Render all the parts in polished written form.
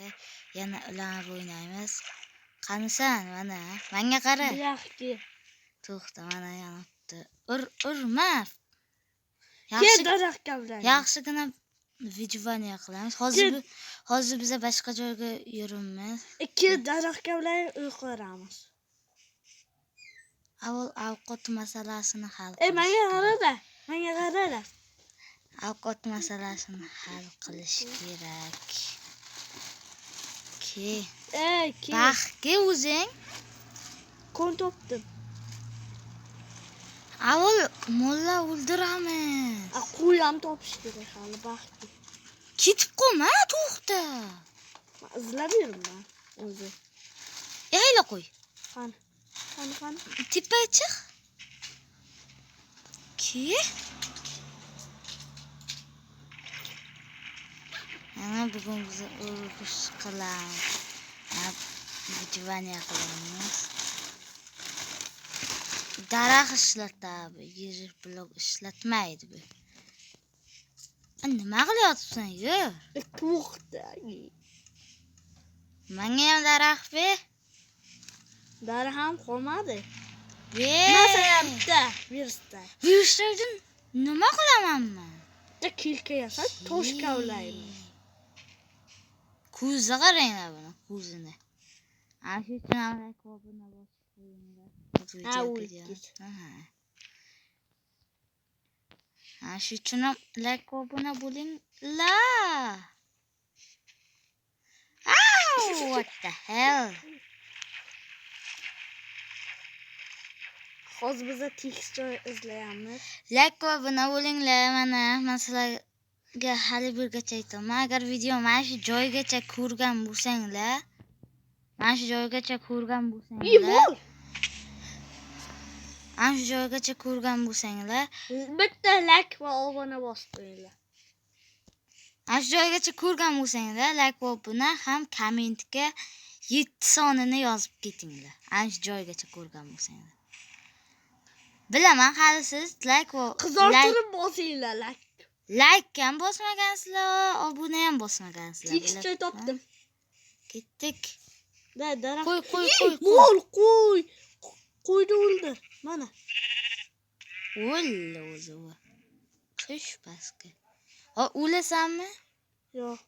aka. Yana ulanib o'ynaymiz. Qanisan, mana. Menga qara. Buyoqqa. To'xta, mana yonibdi. Urma. Kel daraxtga bilan. Yaxshigina vijvaniya qilamiz. Hozir biz boshqa joyga yuramiz. Ikki daraxtga bilan uy quramiz. Avval ovqat masalasini hal Menga qara. Ovqat masalasini hal qilish kerak. Baxtga o'zing kon topdim. Avval molla o'ldiramiz. Qo'y ham topish kerak hali baxtga. Ketib qolma, to'xta. Izlab yuraman o'zi. Ayla qo'y. Qani. Tepaga chiq. Ana bugun biz urush qilamiz. Vijvaniya qilamiz. Daraxt ishlatadi, yer blok ishlatmaydi bu. Nima qilyapsan, yur? To'xta. Menga ham daraxt ber. Daraxt ham qolmadi. Masayapti. Virusdan nima qilaman men? Kilka yasab tosh kavlaymiz. Ko'zi qarang buni, ko'zini. Ana shu uchun ham ko'pini bosib qo'yinglar. Ana shu uchun ham ko'pini bo'linglar. What the hell? Hozir biz tekis joy izlayapmiz. Ko'pini bo'linglar, mana sizlarga hali birgacha aytaman. Agar video mana shu joygacha ko'rgan bo'lsanglar, Ana shu joygacha ko'rgan bo'lsanglar, bitta like va obuna bosib qo'yinglar. Ana shu joygacha ko'rgan bo'lsanglar, like va obuna ham kommentga 7 sonini yozib ketinglar. Ana shu joygacha ko'rgan bo'lsanglar. Bilaman, hali siz like va qizartirib bosinglar like. Like ham bosmagansizlar, obuna ham bosmagansizlar. Tekis joy topdim. Ketdik. Daraxt. Qo'y. Qo'y. Qo'yni o'ldir. Mana. O'ldi o'zi. Tush pastga. O'lasanmi? Yo'q.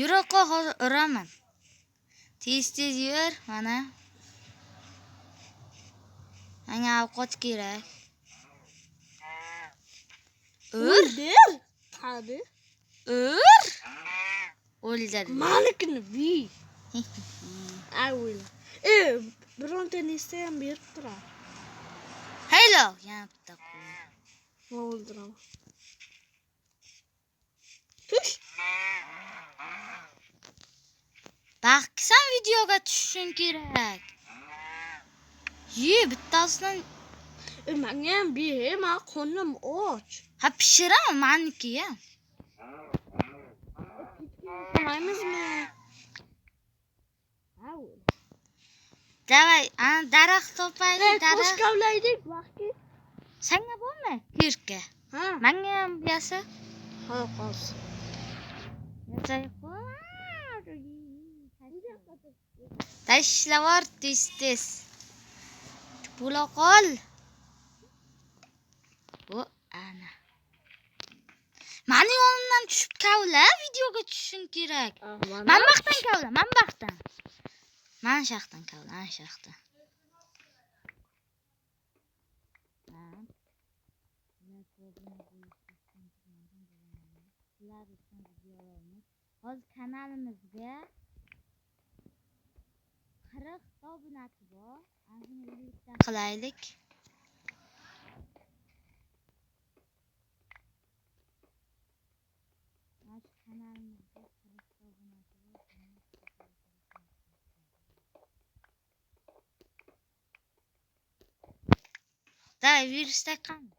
Yuroqqa hozir uraman. Tez yur, mana. Menga ovqat kerak. O'ldir. Qani? O'ldir. Malikni bi. O'yla. Bironta nesta ham berib turar. Hello, yana bitta qo'y. O'ldiraman. Tush. Baxtsan videoga tushishing kerak. Bittasidan menga ham ber, men qo'lim och. Ha, pishiraman meniki ham. Qilmaymizmi? Davay, ana daraxt topaylik, Tosh kavlaydik vaqti. Senga bo'lmay, kirka. Menga ham bersa. Ha, qolsin. Tashlab tez. Bo'la qol. Bu ana. Mani yonimdan tushib kavla, videoga tushishing kerak. Men baxtdan kavla, men baxtdan. Men shaxtdan kavla, men shaxtdan. Hozir kanalimizga 40 ta obunachi bor. Ana shuni qilaylik. Kanalimizga 40 ta obunachi bor. Da virusda qani?